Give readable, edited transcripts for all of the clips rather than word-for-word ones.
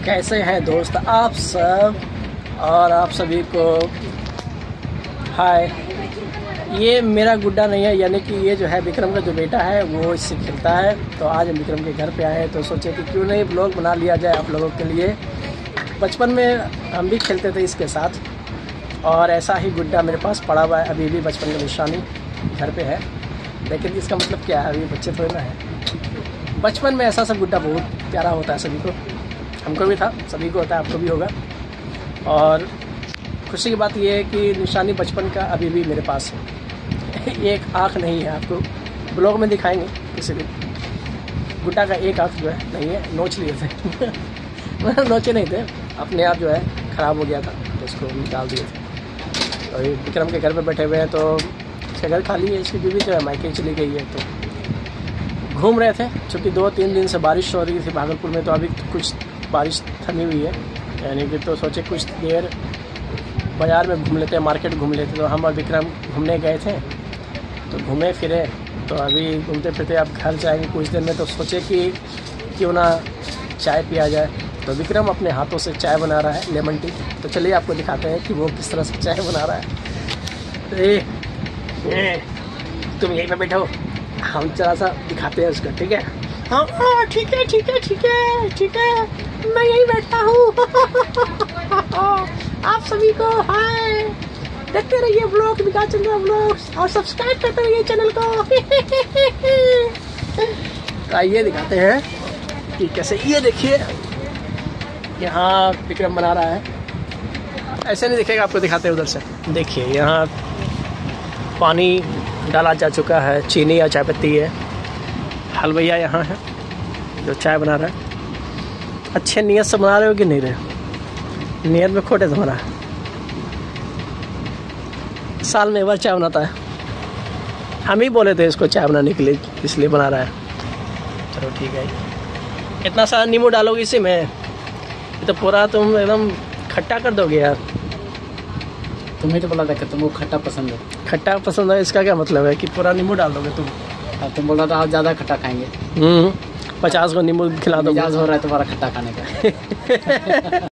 कैसे हैं दोस्त आप सब, और आप सभी को हाय। ये मेरा गुड्डा नहीं है, यानी कि ये जो है विक्रम का जो बेटा है वो इससे खेलता है। तो आज हम विक्रम के घर पे आए हैं तो सोचे कि क्यों नहीं ब्लॉग बना लिया जाए आप लोगों के लिए। बचपन में हम भी खेलते थे इसके साथ, और ऐसा ही गुड्डा मेरे पास पड़ा हुआ है अभी भी, बचपन का निशानी घर पे है। लेकिन इसका मतलब क्या है, अभी बच्चे थोड़े ना है। बचपन में ऐसा सब गुड्डा बहुत प्यारा होता है सभी को, हमको भी था, सभी को होता है, आपको भी होगा। और खुशी की बात यह है कि निशानी बचपन का अभी भी मेरे पास है। एक आँख नहीं है, आपको ब्लॉग में दिखाएंगे किसी भी। गुड्डा का एक आँख जो है नहीं है, नोच लिए थे नोचे नहीं थे, अपने आप जो है ख़राब हो गया था तो उसको निकाल दिए थे। तो ये विक्रम के घर पे बैठे हुए हैं, तो इसका घर खाली है, इसकी बीवी जो है मायके चली गई है। तो घूम रहे थे, चूँकि 2-3 दिन से बारिश हो रही थी भागलपुर में, तो अभी कुछ बारिश थमी हुई है, यानी कि तो सोचे कुछ देर बाज़ार में घूम लेते हैं, मार्केट घूम लेते। तो हम और विक्रम घूमने गए थे, तो घूमे फिरे, तो अभी घूमते फिरते अब घर जाएंगे कुछ देर में। तो सोचे कि क्यों ना चाय पिया जाए। तो विक्रम अपने हाथों से चाय बना रहा है, लेमन टी। तो चलिए आपको दिखाते हैं कि वो किस तरह से चाय बना रहा है। तो तुम यहीं पे बैठो, हम जरा सा दिखाते हैं उसको, ठीक है? हाँ ठीक है ठीक है ठीक है ठीक है, मैं यहीं बैठता हूँ आप सभी को हाय, देखते रहिए ब्लॉग विकास चंद्रा ब्लॉग्स, और सब्सक्राइब करते रहिए चैनल को तो आइए दिखाते हैं कि कैसे। ये देखिए यहाँ विक्रम बना रहा है, ऐसे नहीं दिखेगा, आपको दिखाते हैं उधर से। देखिए यहाँ पानी डाला जा चुका है, चीनी या चाय पत्ती है, हलवैया यहाँ है जो चाय बना रहा है। अच्छे नियत से बना रहे हो कि नहीं रहे? नियत में खोटे से बना है। साल में एक बार चाय बनाता है, हम ही बोले थे इसको चाय बनाने के लिए, इसलिए बना रहा है। चलो ठीक है, इतना सारा नींबू डालोगे इसी में, ये तो पूरा तुम एकदम खट्टा कर दोगे यार। तुम्हें तो बोला था कि तुमको खट्टा पसंद है। खट्टा पसंद है, इसका क्या मतलब है कि पूरा नींबू डाल दोगे तुम? तुम बोल रहा था आप ज़्यादा खट्टा खाएंगे। 50 को नींबू खिला दो। मिजाज हो रहा है तुम्हारा खट्टा खाने का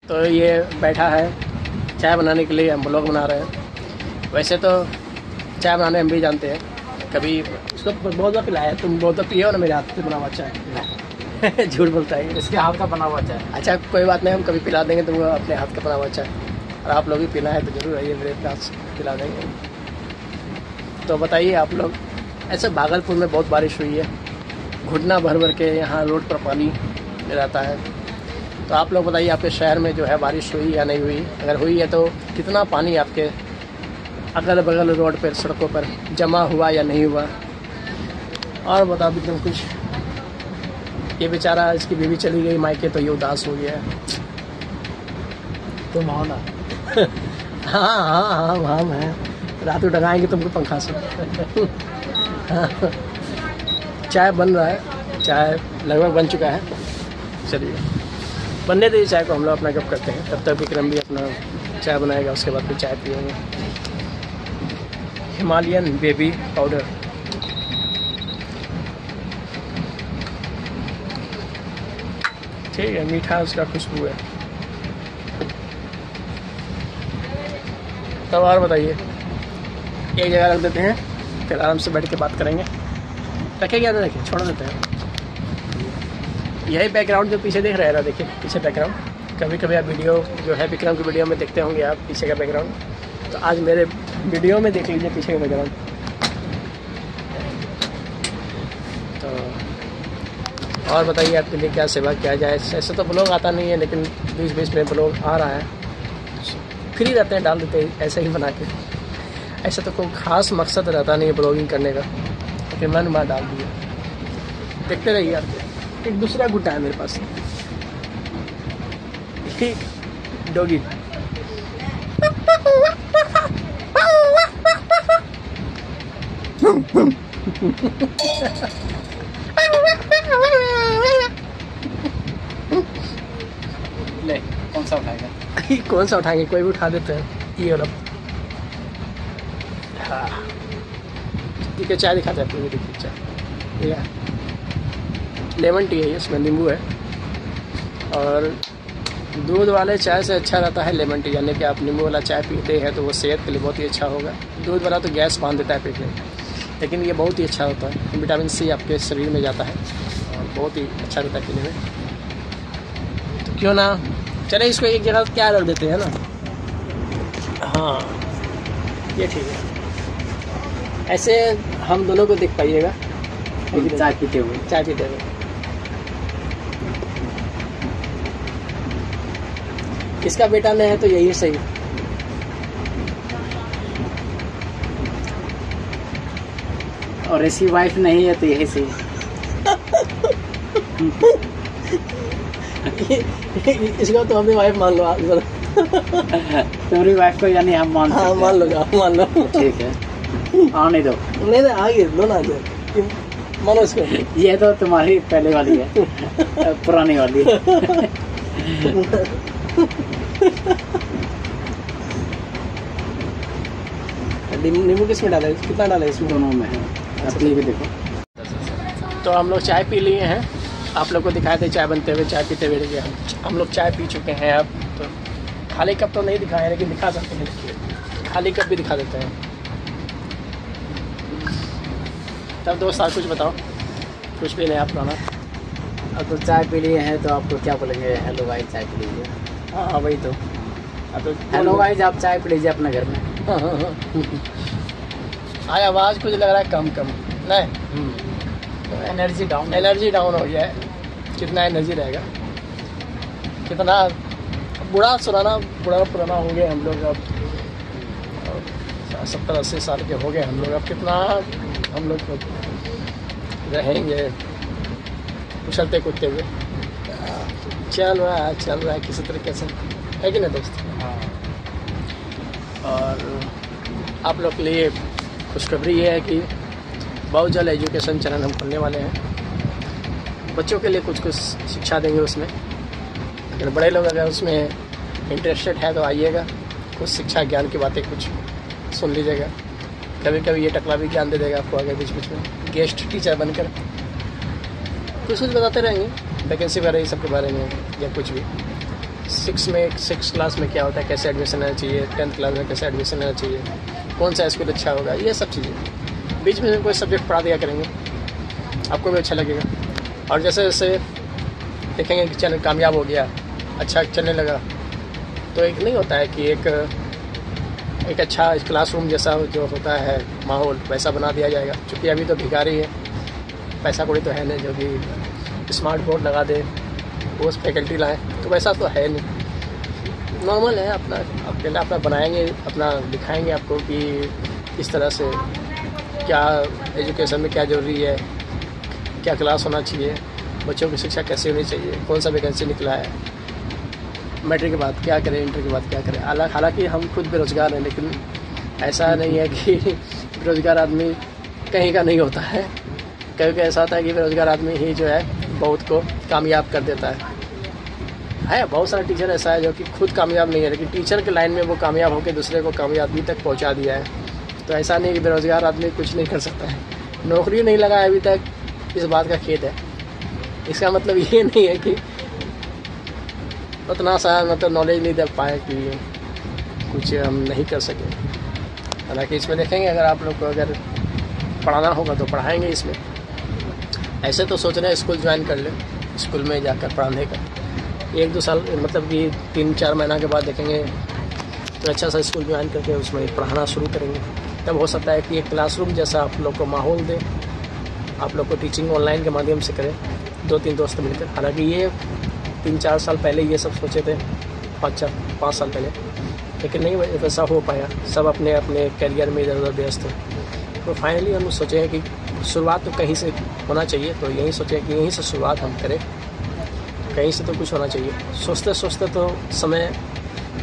तो ये बैठा है चाय बनाने के लिए, हम ब्लॉग बना रहे हैं। वैसे तो चाय बनाने हम भी जानते हैं, कभी उसको बहुत बार पिलाया, तुम बहुत बार पिए हो ना मेरे हाथ से बना हुआ चाय झूठ बोलता है, इसके हाथ का बना हुआ चाय। अच्छा कोई बात नहीं, हम कभी पिला देंगे तुमको अपने हाथ का बना हुआ चाय, और आप लोग भी पीना है तो जरूर आइए मेरे पास, पिला देंगे। तो बताइए आप लोग, ऐसे भागलपुर में बहुत बारिश हुई है, घुटना भर भर के यहाँ रोड पर पानी रहता है। तो आप लोग बताइए आपके शहर में जो है बारिश हुई या नहीं हुई? अगर हुई है तो कितना पानी आपके अगल बगल रोड पर, सड़कों पर जमा हुआ या नहीं हुआ? और बताओ एकदम कुछ। ये बेचारा, इसकी बीवी चली गई मायके तो ये उदास हो गया है। तुम आओ ना हाँ मैं रात को डगाएंगे तुमको पंखा से चाय बन रहा है, चाय लगभग बन चुका है। चलिए बनने दीजिए चाय को, हम लोग अपना गप करते हैं। तब तक विक्रम भी अपना चाय बनाएगा, उसके बाद फिर चाय पिएंगे। हिमालयन बेबी पाउडर, ठीक है, मीठा उसका खुशबू है। तब और बताइए, एक जगह रख देते हैं, फिर आराम से बैठ के बात करेंगे। रखे क्या देखिए, छोड़ देते हैं। यही बैकग्राउंड जो पीछे देख रहे हैं ना, देखिए पीछे बैकग्राउंड। कभी कभी आप वीडियो जो है विक्रम की वीडियो में देखते होंगे आप पीछे का बैकग्राउंड, तो आज मेरे वीडियो में देख लीजिए पीछे का बैकग्राउंड। तो और बताइए आपके लिए क्या सेवा किया जाए। ऐसे तो ब्लॉग आता नहीं है, लेकिन बीच में ब्लॉग आ रहा है, फ्री रहते हैं डाल देते हैं ऐसे ही बना के। ऐसा तो कोई ख़ास मकसद रहता नहीं है ब्लॉगिंग करने का, लेकिन मन में डाल दिया। देखते रहिए आप। एक दूसरा गुड्डा है मेरे पास, ठीक डॉगी। ले कौन सा उठाएगा? कौन सा उठाएंगे, कोई भी उठा देते हैं। ये वाला, हाँ ठीक है। चाय दिखाते हैं आपको, देखिए चाय, ये लेमन टी है, इसमें नींबू है और दूध वाले चाय से अच्छा रहता है लेमन टी, यानी कि आप नींबू वाला चाय पीते हैं तो वो सेहत के लिए बहुत ही अच्छा होगा। दूध वाला तो गैस बांध देता है पेट में, लेकिन ये बहुत ही अच्छा होता है, विटामिन सी आपके शरीर में जाता है और बहुत ही अच्छा रहता है पीने में। तो क्यों ना चले इसको एक जगह क्या रख देते हैं ना। हाँ ये ठीक है, ऐसे हम दोनों को देख पाइएगा चाय पीते हुए। किसका बेटा नहीं है तो यही सही। और ऐसी वाइफ नहीं है तो यही सही। इसको तो अपनी वाइफ मान लो आप। तुम्हारी वाइफ को यानी हम मान सकते हैं। मान लो आप, मान लो। ठीक है, आने दो। नहीं आगे लो ना, मानो इसको। ये तो तुम्हारी पहले वाली है, पुरानी वाली है। नींबू किसमें डाला है, कितना डाला है इसमें? दोनों में है, आप ये भी देखो। तो हम लोग चाय पी लिए हैं, आप लोग को दिखाए थे चाय बनते हुए, चाय पीते हुए हम लोग चाय पी चुके हैं। अब तो खाली कप तो नहीं दिखाए, लेकिन दिखा सकते हैं, देखिए खाली कप भी दिखा देते हैं। तब दोस्त आप कुछ बताओ, कुछ भी नहीं आप पुराना। अब तो चाय पी लिए हैं तो आपको क्या बोलेंगे? हेलो भाई चाय पी लीजिए। हाँ वही तो। अब तो हेलो भाई आप चाय पी लीजिए अपने घर में। हाँ। आवाज़ कुछ लग रहा है कम नहीं, एनर्जी डाउन हो गया है। कितना एनर्जी रहेगा, कितना बुरा पुराना हो गए हम लोग। अब 70-80 साल के हो गए हम लोग। अब कितना हम लोग रहेंगे उछलते कूदते हुए। चल रहा है किसी तरीके से, है कि नहीं दोस्त? और आप लोग के लिए खुशखबरी ये है कि बहुत जल्द एजुकेशन चैनल हम खोलने वाले हैं। बच्चों के लिए कुछ शिक्षा देंगे उसमें। अगर बड़े लोग अगर उसमें इंटरेस्टेड है तो आइएगा, कुछ शिक्षा ज्ञान की बातें कुछ सुन लीजिएगा। कभी कभी ये टकला भी ज्ञान दे देगा आपको आगे बीच में, गेस्ट टीचर बनकर कुछ बताते रहेंगे, वैकेंसी वगैरह सब के बारे में या कुछ भी। 6 क्लास में क्या होता है, कैसे एडमिशन लेना चाहिए, 10th क्लास में कैसे एडमिशन लेना चाहिए, कौन सा स्कूल अच्छा होगा, ये सब चीज़ें बीच में कोई सब्जेक्ट पढ़ा दिया करेंगे, आपको भी अच्छा लगेगा। और जैसे जैसे देखेंगे कि चैनल कामयाब हो गया, अच्छा चलने लगा, तो एक नहीं होता है कि एक अच्छा क्लासरूम जैसा जो होता है माहौल वैसा बना दिया जाएगा। क्योंकि अभी तो भिखारी है, पैसा कौड़ी तो है नहीं जो कि स्मार्ट बोर्ड लगा दे, वो फैकल्टी लाए, तो वैसा तो है नहीं। नॉर्मल है अपना, अकेला अपना बनाएंगे, अपना दिखाएंगे आपको कि इस तरह से क्या एजुकेशन में क्या ज़रूरी है, क्या क्लास होना चाहिए, बच्चों की शिक्षा कैसे होनी चाहिए, कौन सा वैकेंसी निकला है, मैट्रिक के बाद क्या करें, इंटर के बाद क्या करें। हालांकि हम खुद बेरोज़गार हैं, लेकिन ऐसा नहीं है कि बेरोज़गार आदमी कहीं का नहीं होता है। कभी ऐसा होता है कि बेरोज़गार आदमी ही जो है बहुत को कामयाब कर देता है। बहुत सारा टीचर ऐसा है जो कि खुद कामयाब नहीं है, लेकिन टीचर के लाइन में वो कामयाब होकर दूसरे को कामयाबी तक पहुंचा दिया है। तो ऐसा नहीं कि बेरोज़गार आदमी कुछ नहीं कर सकता है। नौकरी नहीं लगा अभी तक, इस बात का खेद है। इसका मतलब ये नहीं है कि उतना सा मतलब नॉलेज नहीं दे पाए कि कुछ हम नहीं कर सके। हालांकि इसमें देखेंगे, अगर आप लोग को अगर पढ़ाना होगा तो पढ़ाएंगे इसमें। ऐसे तो सोच रहे हैं स्कूल ज्वाइन कर ले, स्कूल में जाकर पढ़ाने का 1-2 साल मतलब कि 3-4 महीना के बाद देखेंगे तो अच्छा सा स्कूल ज्वाइन करके उसमें पढ़ाना शुरू करेंगे। तब हो सकता है कि एक क्लासरूम जैसा आप लोग को माहौल दे, आप लोग को टीचिंग ऑनलाइन के माध्यम से करें 2-3 दोस्त मिलकर। हालांकि ये 3-4 साल पहले ये सब सोचे थे, 5 साल पहले, लेकिन नहीं वैसा हो पाया। सब अपने अपने करियर में इधर उधर व्यस्त थे। तो फाइनली हम सोचे हैं कि शुरुआत तो कहीं से होना चाहिए, तो यही सोचे कि यहीं से शुरुआत हम करें, कहीं से तो कुछ होना चाहिए। सोचते सोचते तो समय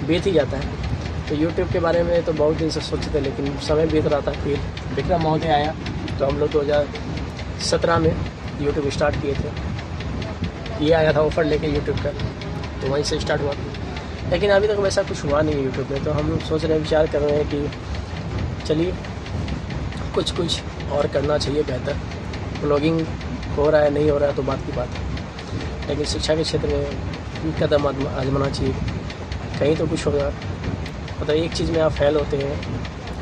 बीत ही जाता है। तो यूट्यूब के बारे में तो बहुत दिन से सोचे थे, लेकिन समय बीत रहा था। फिर विक्रम महोदय आया तो हम लोग 2017 में यूट्यूब स्टार्ट किए थे। ये आया था ऑफ़र लेके यूट्यूब का, तो वहीं से स्टार्ट हुआ। लेकिन अभी तक वैसा कुछ हुआ नहीं यूट्यूब में। तो हम सोच रहे हैं, विचार कर रहे हैं कि चलिए कुछ और करना चाहिए बेहतर। ब्लॉगिंग हो रहा है नहीं हो रहा है तो बात की बात है, लेकिन शिक्षा के क्षेत्र में भी कदम आजमाना चाहिए, कहीं तो कुछ होगा। मतलब एक चीज़ में आप फेल होते हैं,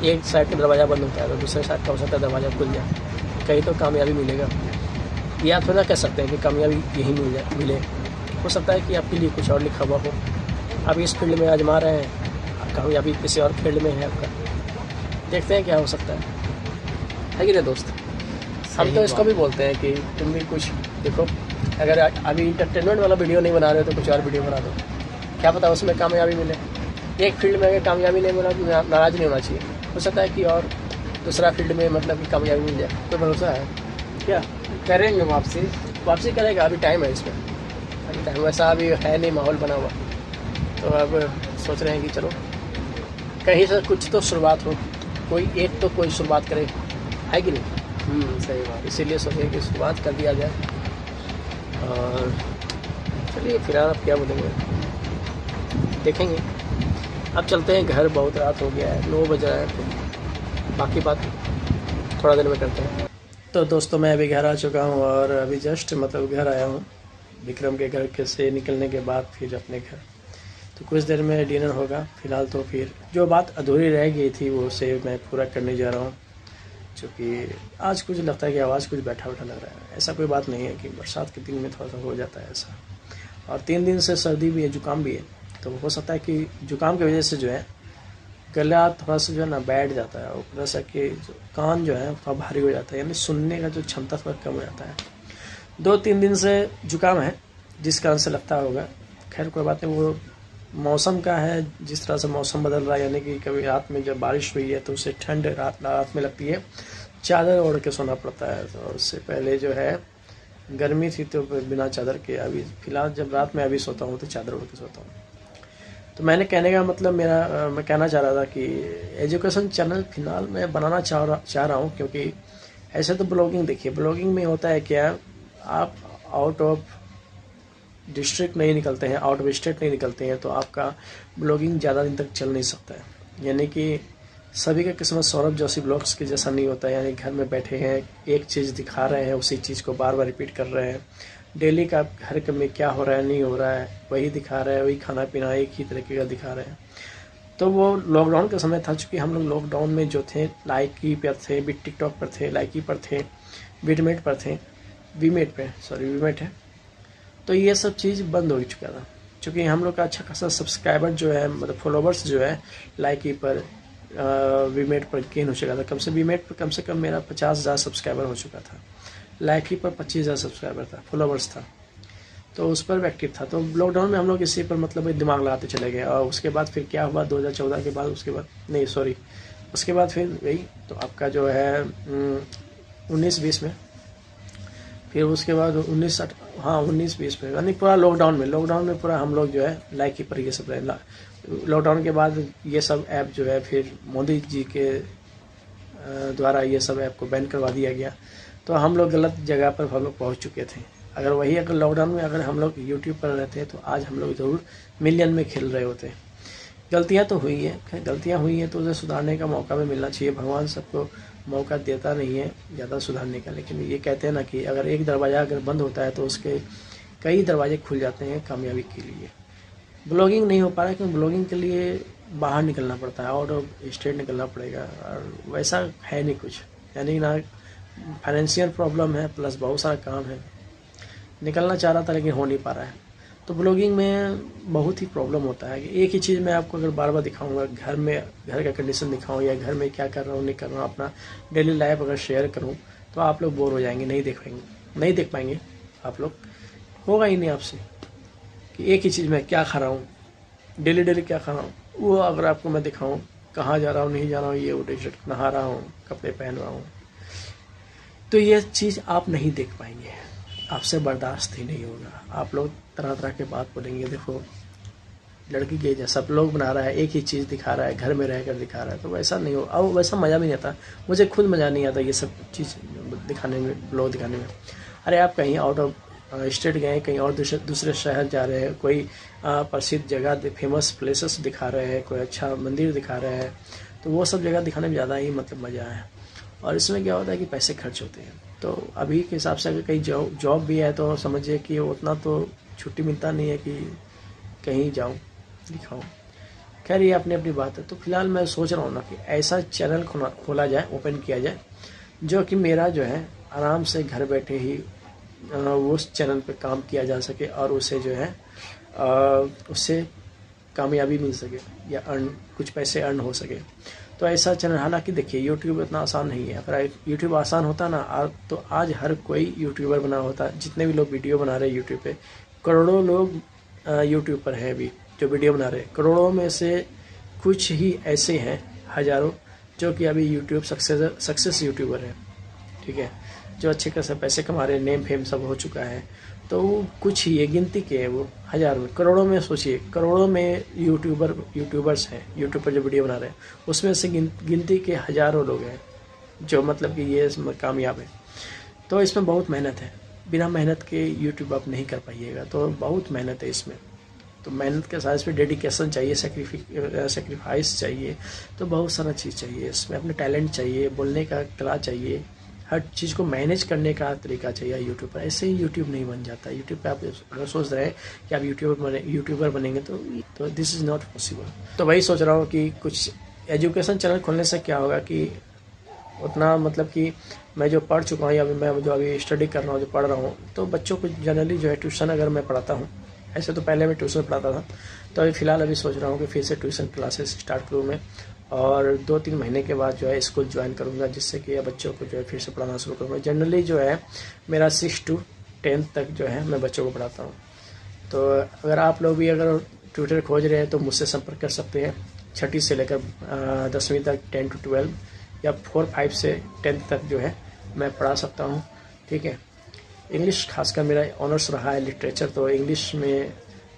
एक साइड का दरवाज़ा बंद होता है तो दूसरे साइड का हो सकता है दरवाज़ा खुल जाए, कहीं तो कामयाबी मिलेगा। ये आप थोड़ा कह सकते हैं कि कामयाबी यही मिले, हो सकता है कि आपके लिए कुछ और लिखा हुआ हो, आप इस फील्ड में आजमा रहे हैं, कामयाबी किसी और फील्ड में है आपका, देखते हैं क्या हो सकता है कि नहीं दोस्त। हम तो इसको भी बोलते हैं कि तुम भी कुछ देखो, अगर अभी इंटरटेनमेंट वाला वीडियो नहीं बना रहे हो तो कुछ और वीडियो बना दो, क्या पता उसमें कामयाबी मिले। एक फील्ड में अगर कामयाबी नहीं मिला तो नाराज़ नहीं होना चाहिए, हो सकता है कि और दूसरा फील्ड में मतलब कि कामयाबी मिल जाए, कोई भरोसा है क्या? करेंगे वापसी करेगा, अभी टाइम है इसमें, अभी टाइम वैसा अभी है नहीं माहौल बना हुआ, तो अब सोच रहे हैं कि चलो कहीं से कुछ तो शुरुआत हो, कोई शुरुआत करे, है कि नहीं? सही बात। इसीलिए सोचे कि शुरुआत कर दिया जाए। और चलिए फिलहाल आप क्या बोलेंगे, देखेंगे। अब चलते हैं घर, बहुत रात हो गया है, 9 बज रहा है, तो बाकी बात थोड़ा देर में करते हैं। तो दोस्तों मैं अभी घर आ चुका हूँ और अभी जस्ट मतलब घर आया हूँ विक्रम के घर के से निकलने के बाद फिर अपने घर, तो कुछ देर में डिनर होगा। फिलहाल तो फिर जो बात अधूरी रह गई थी वो से मैं पूरा करने जा रहा हूँ, क्योंकि आज कुछ लगता है कि आवाज़ कुछ बैठा लग रहा है। ऐसा कोई बात नहीं है कि बरसात के दिन में थोड़ा सा हो जाता है ऐसा, और 3 दिन से सर्दी भी है, जुकाम भी है, तो हो सकता है कि जुकाम की वजह से जो है गला थोड़ा सा जो है ना बैठ जाता है, और थोड़ा सा कि कान जो है थोड़ा भारी हो जाता है, यानी सुनने का जो क्षमता थोड़ा कम हो जाता है। 2-3 दिन से जुकाम है जिस कारण से लगता होगा, खैर कोई बात नहीं, वो मौसम का है, जिस तरह से मौसम बदल रहा है, यानी कि कभी रात में जब बारिश हुई है तो उसे ठंड रात में लगती है, चादर ओढ़ के सोना पड़ता है। तो उससे पहले जो है गर्मी थी तो बिना चादर के, अभी फिलहाल जब रात में अभी सोता हूँ तो चादर ओढ़ के सोता हूँ। तो मैंने कहने का मतलब मैं कहना चाह रहा था कि एजुकेशन चैनल फिलहाल मैं बनाना चाह रहा हूँ, क्योंकि ऐसे तो ब्लॉगिंग देखिए, ब्लॉगिंग में होता है क्या, आप आउट ऑफ डिस्ट्रिक्ट नहीं निकलते हैं, आउट ऑफ स्टेट नहीं निकलते हैं, तो आपका ब्लॉगिंग ज़्यादा दिन तक चल नहीं सकता है। यानी कि सभी का किस्मत सौरभ जोशी ब्लॉग्स के जैसा नहीं होता है, यानी घर में बैठे हैं, एक चीज़ दिखा रहे हैं, उसी चीज़ को बार बार रिपीट कर रहे हैं, डेली का घर में क्या हो रहा है नहीं हो रहा है वही दिखा रहे हैं, वही खाना पीना एक ही तरीके का दिखा रहे हैं। तो वो लॉकडाउन का समय था, चूँकि हम लोग लॉकडाउन में जो थे लाइकी पर थे, टिकटॉक पर थे, लाइकी पर थे, वीमेट पर थे, वीमेट है, तो ये सब चीज़ बंद हो चुका था, क्योंकि हम लोग का अच्छा खासा सब्सक्राइबर जो है, मतलब फॉलोवर्स जो है लाइकी पर वीमेट पर गेन हो चुका था। वीमेट पर कम से कम मेरा 50,000 सब्सक्राइबर हो चुका था, लाइकी पर 25,000 सब्सक्राइबर था, फॉलोवर्स था, तो उस पर एक्टिव था। तो लॉकडाउन में हम लोग इसी पर मतलब दिमाग लगाते चले गए, और उसके बाद फिर क्या हुआ 2014 के बाद, उसके बाद फिर वही तो आपका जो है 19-20 में, फिर उसके बाद 19-20 में, यानी पूरा लॉकडाउन में पूरा हम लोग जो है लाइकी पर ये सब रहे। लॉकडाउन के बाद ये सब ऐप जो है फिर मोदी जी के द्वारा ये सब ऐप को बैन करवा दिया गया, तो हम लोग गलत जगह पर हम लोग पहुँच चुके थे। अगर लॉकडाउन में अगर हम लोग यूट्यूब पर रहते हैं तो आज हम लोग ज़रूर मिलियन में खेल रहे होते। गलतियाँ तो हुई हैं, गलतियाँ हुई हैं तो उसे सुधारने का मौका भी मिलना चाहिए। भगवान सबको मौका देता नहीं है ज़्यादा सुधारने का, लेकिन ये कहते हैं ना कि अगर एक दरवाज़ा अगर बंद होता है तो उसके कई दरवाजे खुल जाते हैं कामयाबी के लिए। ब्लॉगिंग नहीं हो पा रहा है, क्योंकि ब्लॉगिंग के लिए बाहर निकलना पड़ता है, आउट ऑफ स्टेट निकलना पड़ेगा, और वैसा है नहीं कुछ, यानी ना फाइनेंशियल प्रॉब्लम है प्लस बहुत सारा काम है। निकलना चाह रहा था लेकिन हो नहीं पा रहा है। तो ब्लॉगिंग में बहुत ही प्रॉब्लम होता है कि एक ही चीज़ मैं आपको अगर बार बार दिखाऊंगा, घर का कंडीशन दिखाऊं या घर में क्या कर रहा हूँ नहीं कर रहा हूँ, अपना डेली लाइफ अगर शेयर करूँ तो आप लोग बोर हो जाएंगे, नहीं देख पाएंगे आप लोग, होगा ही नहीं आपसे कि एक ही चीज़ मैं क्या खा रहा हूँ, डेली क्या खा रहा हूँ, वो अगर आपको मैं दिखाऊँ कहाँ जा रहा हूँ नहीं जा रहा हूँ, ये टी शर्ट नहा रहा हूँ, कपड़े पहन रहा हूँ, तो ये चीज़ आप नहीं देख पाएंगे, आपसे बर्दाश्त ही नहीं होगा। आप लोग तरह तरह के बात बोलेंगे, देखो लड़की के जैसा लोग बना रहा है, एक ही चीज़ दिखा रहा है, घर में रहकर दिखा रहा है, तो वैसा नहीं हो, अब वैसा मज़ा भी नहीं आता, मुझे खुद मज़ा नहीं आता ये सब चीज़ दिखाने में, ब्लॉग दिखाने में। अरे आप कहीं आउट ऑफ स्टेट गए, कहीं और दूसरे शहर जा रहे हैं, कोई प्रसिद्ध जगह फेमस प्लेसेस दिखा रहे हैं, कोई अच्छा मंदिर दिखा रहे हैं, तो वो सब जगह दिखाने में ज़्यादा ही मतलब मज़ा है। और इसमें क्या होता है कि पैसे खर्च होते हैं, तो अभी के हिसाब से अगर कहीं जॉब भी है तो समझिए कि उतना तो छुट्टी मिलता नहीं है कि कहीं जाऊँ दिखाऊँ। खैर ये अपनी अपनी बात है। तो फिलहाल मैं सोच रहा हूँ ना कि ऐसा चैनल खोला जाए, ओपन किया जाए, जो कि मेरा जो है आराम से घर बैठे ही उस चैनल पे काम किया जा सके और उसे जो है उससे कामयाबी मिल सके या कुछ पैसे अर्न हो सके। तो ऐसा चैनल, हालांकि देखिए यूट्यूब इतना आसान नहीं है। अगर यूट्यूब आसान होता ना तो आज हर कोई यूट्यूबर बना होता। जितने भी लोग वीडियो बना रहे हैं यूट्यूब पे, करोड़ों लोग यूट्यूब पर हैं अभी जो वीडियो बना रहे हैं। करोड़ों में से कुछ ही ऐसे हैं, हजारों, जो कि अभी यूट्यूब सक्सेस यूट्यूबर हैं, ठीक है, जो अच्छे खासे पैसे कमा रहे हैं, नेम फेम सब हो चुका है। तो कुछ ही, ये गिनती के हैं, वो हज़ार में, करोड़ों में, सोचिए करोड़ों में यूट्यूबर्स हैं यूट्यूब पर जो वीडियो बना रहे हैं। उसमें से गिनती के हज़ारों लोग हैं जो मतलब कि ये कामयाब है। तो इसमें बहुत मेहनत है, बिना मेहनत के यूट्यूब आप नहीं कर पाइएगा। तो बहुत मेहनत है इसमें। तो मेहनत के साथ इसमें डेडिकेशन चाहिए, सेक्रीफाइस चाहिए, तो बहुत सारा चीज़ चाहिए इसमें। अपने टैलेंट चाहिए, बोलने का कला चाहिए, हर चीज़ को मैनेज करने का तरीका चाहिए यूट्यूब पर। ऐसे ही यूट्यूब नहीं बन जाता। यूट्यूब पे आप अगर सोच रहे हैं कि आप यूट्यूबर बनेंगे तो दिस इज़ नॉट पॉसिबल। तो वही सोच रहा हूँ कि कुछ एजुकेशन चैनल खोलने से क्या होगा कि उतना मतलब कि मैं जो पढ़ चुका हूँ या मैं जो अभी स्टडी कर रहा हूँ, जो पढ़ रहा हूँ, तो बच्चों को जनरली जो है ट्यूशन अगर मैं पढ़ाता हूँ, ऐसे तो पहले मैं ट्यूशन पढ़ाता था, तो अभी फ़िलहाल अभी सोच रहा हूँ कि फिर से ट्यूशन क्लासेस स्टार्ट करूँ मैं, और 2-3 महीने के बाद जो है स्कूल ज्वाइन करूँगा, जिससे कि बच्चों को जो है फिर से पढ़ाना शुरू करूँगा। जनरली जो है मेरा 6 to 10 तक जो है मैं बच्चों को पढ़ाता हूँ। तो अगर आप लोग भी अगर ट्यूटर खोज रहे हैं तो मुझसे संपर्क कर सकते हैं। 6ठी से लेकर 10वीं तक, 10 to 12 या 4-5 से 10th तक जो है मैं पढ़ा सकता हूँ, ठीक है। इंग्लिश खासकर मेरा ऑनर्स रहा है, लिटरेचर, तो इंग्लिश में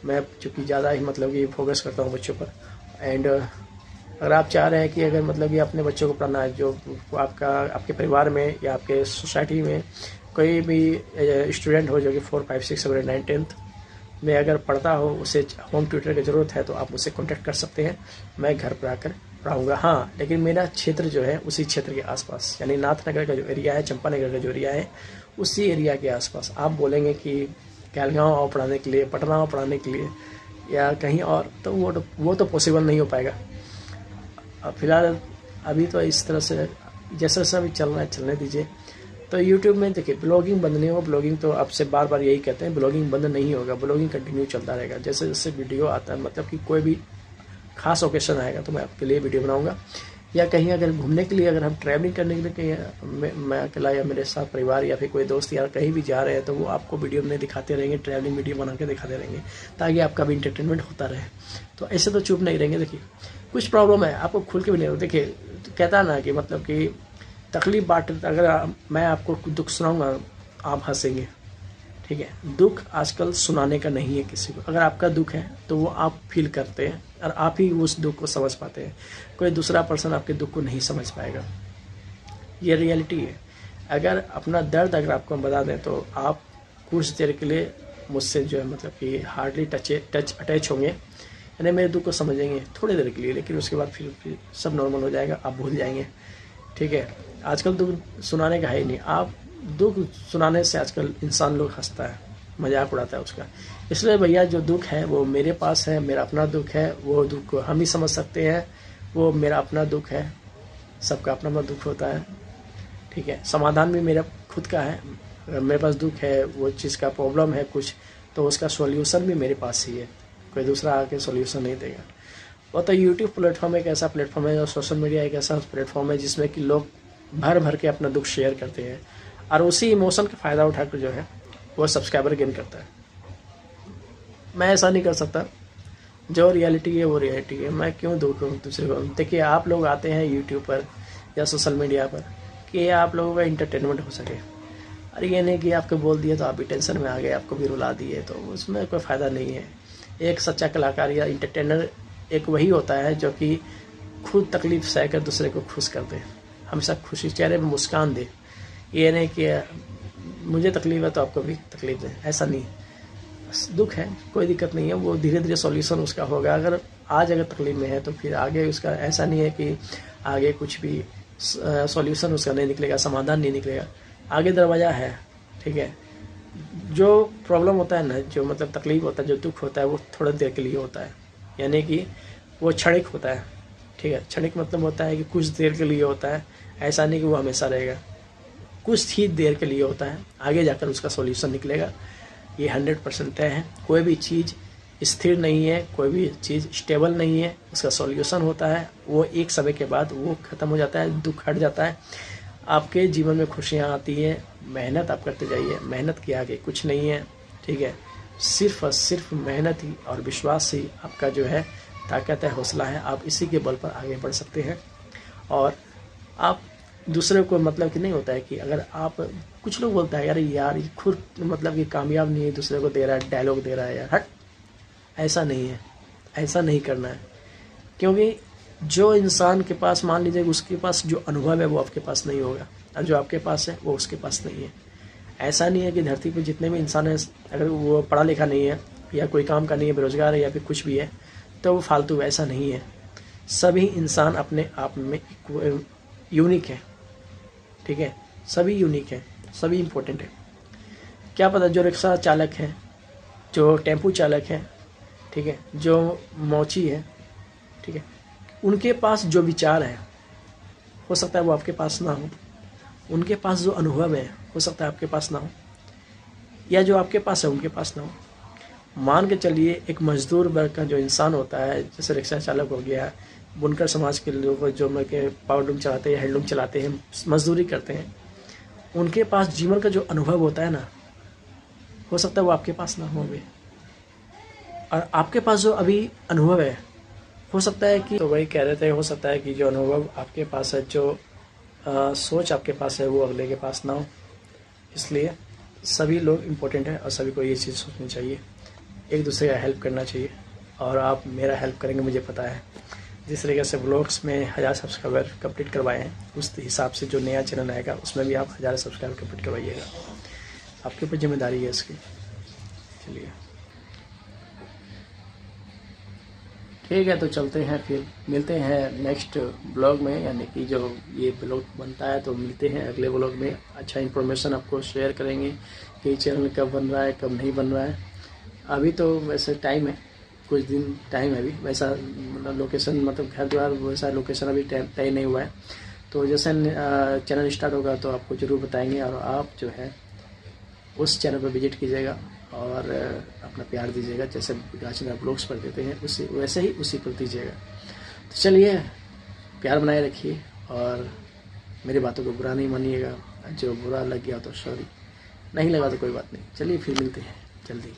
मैं चूँकि ज़्यादा ही मतलब कि फोकस करता हूँ बच्चों पर। एंड अगर आप चाह रहे हैं कि अगर मतलब कि अपने बच्चों को पढ़ाना है, जो आपके परिवार में या आपके सोसाइटी में कोई भी स्टूडेंट हो जो कि 4, 5, 6, 7, 8, 9, 10th में अगर पढ़ता हो, उसे होम ट्यूटर की ज़रूरत है, तो आप मुझसे कॉन्टैक्ट कर सकते हैं। मैं घर पर आकर पढ़ाऊँगा। हाँ, लेकिन मेरा क्षेत्र जो है उसी क्षेत्र के आसपास, यानी नाथनगर का जो एरिया है, चंपानगर का जो एरिया है, उसी एरिया के आसपास। आप बोलेंगे कि कहलगांव आओ पढ़ाने के लिए, पटना आओ पढ़ाने के लिए, या कहीं और, तो वो तो पॉसिबल नहीं हो पाएगा। फिलहाल अभी तो इस तरह से जैसा जैसा भी चल रहा है चलने दीजिए। तो यूट्यूब में देखिए ब्लॉगिंग बंद नहीं होगा। ब्लॉगिंग तो आपसे बार बार यही कहते हैं, ब्लॉगिंग बंद नहीं होगा, ब्लॉगिंग कंटिन्यू चलता रहेगा। जैसे जैसे वीडियो आता है, मतलब कि कोई भी खास ओकेशन आएगा तो मैं आपके लिए वीडियो बनाऊंगा, या कहीं अगर घूमने के लिए, अगर हम ट्रैवलिंग करने के लिए कहीं मैं अकेला या मेरे साथ परिवार या फिर कोई दोस्त या कहीं भी जा रहे हैं, तो वो आपको वीडियो में दिखाते रहेंगे, ट्रैवलिंग वीडियो बना के दिखाते रहेंगे, ताकि आपका भी इंटरटेनमेंट होता रहे। तो ऐसे तो चुप नहीं रहेंगे। देखिए कुछ प्रॉब्लम है, आपको खुल के भी नहीं, देखिए तो कहता है ना कि मतलब कि तकलीफ बांट, अगर मैं आपको दुख सुनाऊंगा आप हंसेंगे, ठीक है। दुख आजकल सुनाने का नहीं है किसी को। अगर आपका दुख है तो वो आप फील करते हैं और आप ही उस दुख को समझ पाते हैं। कोई दूसरा पर्सन आपके दुख को नहीं समझ पाएगा, ये रियलिटी है। अगर अपना दर्द अगर आपको बता दें तो आप कुछ देर के लिए मुझसे जो है मतलब कि हार्डली अटैच होंगे, यानी मेरे दुख को समझेंगे थोड़ी देर के लिए, लेकिन उसके बाद फिर सब नॉर्मल हो जाएगा, आप भूल जाएंगे, ठीक है। आजकल दुख सुनाने का है ही नहीं। आप दुख सुनाने से आजकल इंसान लोग हंसता है, मजाक उड़ाता है उसका। इसलिए भैया जो दुख है वो मेरे पास है, मेरा अपना दुख है, वो दुख को हम ही समझ सकते हैं, वो मेरा अपना दुख है। सबका अपना अपना दुख होता है, ठीक है। समाधान भी मेरा खुद का है। अगर मेरे पास दुख है, वो चीज़ का प्रॉब्लम है कुछ, तो उसका सॉल्यूशन भी मेरे पास ही है, कोई दूसरा आके सॉल्यूशन नहीं देगा। वो तो यूट्यूब प्लेटफॉर्म एक ऐसा प्लेटफॉर्म है, और सोशल मीडिया एक ऐसा प्लेटफॉर्म है जिसमें कि लोग भर भर के अपना दुख शेयर करते हैं, और उसी इमोशन का फ़ायदा उठाकर जो है वो सब्सक्राइबर गेन करता है। मैं ऐसा नहीं कर सकता। जो रियलिटी है वो रियलिटी है, मैं क्यों दुख करूँ दूसरे को। देखिए आप लोग आते हैं यूट्यूब पर या सोशल मीडिया पर कि आप लोगों का इंटरटेनमेंट हो सके, अरे ये नहीं कि आपको बोल दिए तो आप भी टेंशन में आ गए, आपको भी रुला दिए, तो उसमें कोई फ़ायदा नहीं है। एक सच्चा कलाकार या इंटरटेनर एक वही होता है जो कि खुद तकलीफ सहकर दूसरे को खुश कर दे, हमेशा खुशी चेहरे पर मुस्कान दे। ये नहीं कि मुझे तकलीफ है तो आपको भी तकलीफ दे, ऐसा नहीं। दुख है, कोई दिक्कत नहीं है, वो धीरे धीरे सॉल्यूशन उसका होगा। अगर आज अगर तकलीफ में है तो फिर आगे उसका ऐसा नहीं है कि आगे कुछ भी सॉल्यूशन उसका नहीं निकलेगा, समाधान नहीं निकलेगा। आगे दरवाज़ा है, ठीक है। जो प्रॉब्लम होता है ना, जो मतलब तकलीफ होता है, जो दुख होता है, वो थोड़ा देर के लिए होता है, यानी कि वो क्षणिक होता है। ठीक है, क्षणिक मतलब होता है कि कुछ देर के लिए होता है, ऐसा नहीं कि वो हमेशा रहेगा, कुछ ही देर के लिए होता है, आगे जाकर उसका सॉल्यूशन निकलेगा, ये 100% तय है। कोई भी चीज़ स्थिर नहीं है, कोई भी चीज़ स्टेबल नहीं है, उसका सॉल्यूशन होता है, वो एक समय के बाद वो ख़त्म हो जाता है, दुख हट जाता है, आपके जीवन में खुशियाँ आती हैं। मेहनत आप करते जाइए, मेहनत के आगे कुछ नहीं है। ठीक है, सिर्फ और सिर्फ मेहनत ही और विश्वास ही आपका जो है ताकत है, हौसला है, आप इसी के बल पर आगे बढ़ सकते हैं। और आप दूसरे को मतलब कि नहीं होता है कि अगर आप, कुछ लोग बोलता है यार ये खुद मतलब कि कामयाब नहीं है, दूसरे को दे रहा है, डायलॉग दे रहा है, यार हट, ऐसा नहीं है, ऐसा नहीं करना है। क्योंकि जो इंसान के पास, मान लीजिए उसके पास जो अनुभव है वो आपके पास नहीं होगा, और जो आपके पास है वो उसके पास नहीं है। ऐसा नहीं है कि धरती पर जितने भी इंसान हैं, अगर वो पढ़ा लिखा नहीं है या कोई काम का नहीं है, बेरोजगार है या फिर कुछ भी है, तो वो फालतू, ऐसा नहीं है। सभी इंसान अपने आप में यूनिक है। ठीक है, सभी यूनिक है, सभी इम्पोर्टेंट है। क्या पता जो रिक्शा चालक है, जो टेम्पू चालक है, ठीक है, जो मौची है, ठीक है, उनके पास जो विचार है हो सकता है वो आपके पास ना हो, उनके पास जो अनुभव है हो सकता है आपके पास ना हो, या जो आपके पास है उनके पास ना हो। मान के चलिए एक मजदूर वर्ग का जो इंसान होता है, जैसे रिक्शा चालक हो गया, बुनकर समाज के लोग जो मतलब पावरलूम चलाते हैं, हैंडलूम चलाते हैं, मजदूरी करते हैं, उनके पास जीवन का जो अनुभव होता है ना, हो सकता है वो आपके पास ना हो भी। और आपके पास जो अभी अनुभव है, हो सकता है कि, तो वही कह रहे थे, हो सकता है कि जो अनुभव आपके पास है, जो सोच आपके पास है, वो अगले के पास ना हो। इसलिए सभी लोग इम्पोर्टेंट हैं और सभी को ये चीज़ सोचनी चाहिए, एक दूसरे का हेल्प करना चाहिए। और आप मेरा हेल्प करेंगे, मुझे पता है। जिस तरीके से व्लॉग्स में 1000 सब्सक्राइबर कंप्लीट करवाए हैं, उस हिसाब से जो नया चैनल आएगा उसमें भी आप 1000 सब्सक्राइबर कंप्लीट करवाइएगा, आपके ऊपर जिम्मेदारी है इसकी। चलिए ठीक है, तो चलते हैं, फिर मिलते हैं नेक्स्ट ब्लॉग में, यानी कि जो ये ब्लॉग बनता है तो मिलते हैं अगले ब्लॉग में। अच्छा इन्फॉर्मेशन आपको शेयर करेंगे कि चैनल कब बन रहा है, कब नहीं बन रहा है। अभी तो वैसे टाइम है, कुछ दिन टाइम है अभी, वैसा मतलब लोकेशन, मतलब घर द्वार वैसा लोकेशन अभी तय नहीं हुआ है। तो जैसे चैनल स्टार्ट होगा तो आपको ज़रूर बताएंगे, और आप जो है उस चैनल पर विजिट कीजिएगा और अपना प्यार दीजिएगा, जैसे गाचना ब्लॉग्स पर देते हैं उसी वैसे ही उसी पर दीजिएगा। तो चलिए, प्यार बनाए रखिए और मेरी बातों को बुरा नहीं मानिएगा, जो बुरा लग गया तो सॉरी, नहीं लगा तो कोई बात नहीं। चलिए फिर मिलते हैं जल्दी।